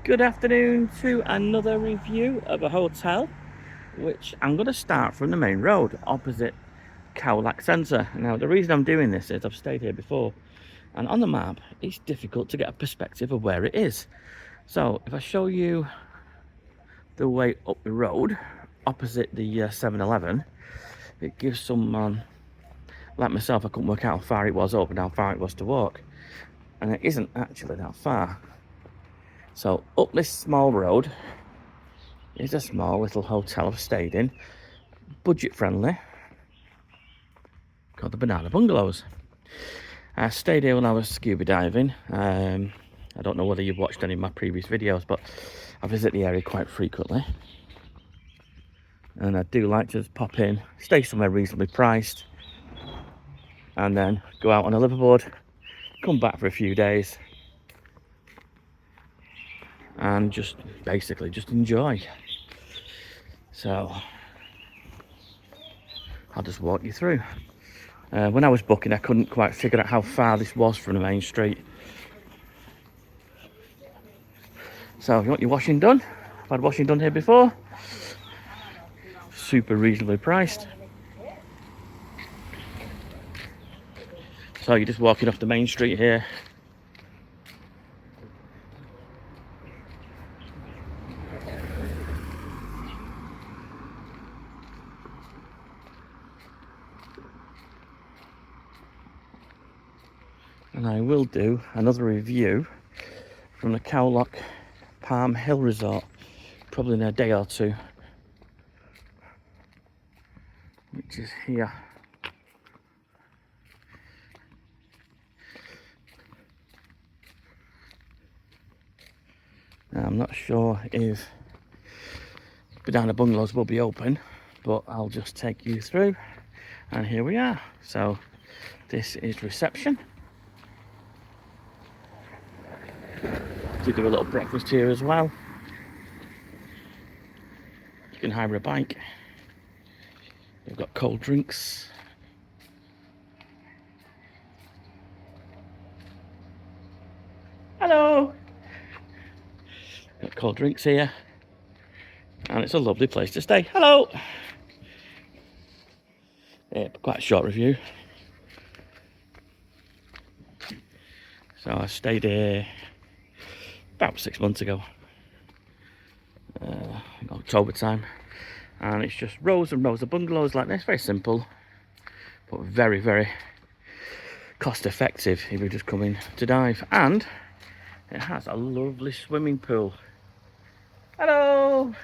Good afternoon to another review of a hotel, which I'm going to start from the main road opposite Khao Lak Centre. Now, the reason I'm doing this is I've stayed here before, and on the map, it's difficult to get a perspective of where it is. So, if I show you the way up the road opposite the 7-Eleven, it gives someone like myself, I couldn't work out how far it was up and how far it was to walk, and it isn't actually that far. So, up this small road is a small little hotel I've stayed in, budget friendly, called the Banana Bungalows. I stayed here when I was scuba diving. I don't know whether you've watched any of my previous videos, but I visit the area quite frequently, and I do like to just pop in, stay somewhere reasonably priced, and then go out on a liveaboard, come back for a few days, and just basically just enjoy. So I'll just walk you through. When I was booking, I couldn't quite figure out how far this was from the main street. So if you want your washing done, I've had washing done here before. Super reasonably priced. So you're just walking off the main street here. And I will do another review from the Khaolak Palm Hill Resort, probably in a day or two, which is here. Now, I'm not sure if Banana Bungalows will be open, but I'll just take you through, and here we are. So this is reception. We do a little breakfast here as well. You can hire a bike. We've got cold drinks. Hello. Got cold drinks here, and it's a lovely place to stay. Hello. Yeah, quite a short review. So I stayed here about 6 months ago, October time, and it's just rows and rows of bungalows like this. Very simple, but very, very cost effective if you're just coming to dive. And it has a lovely swimming pool. Hello.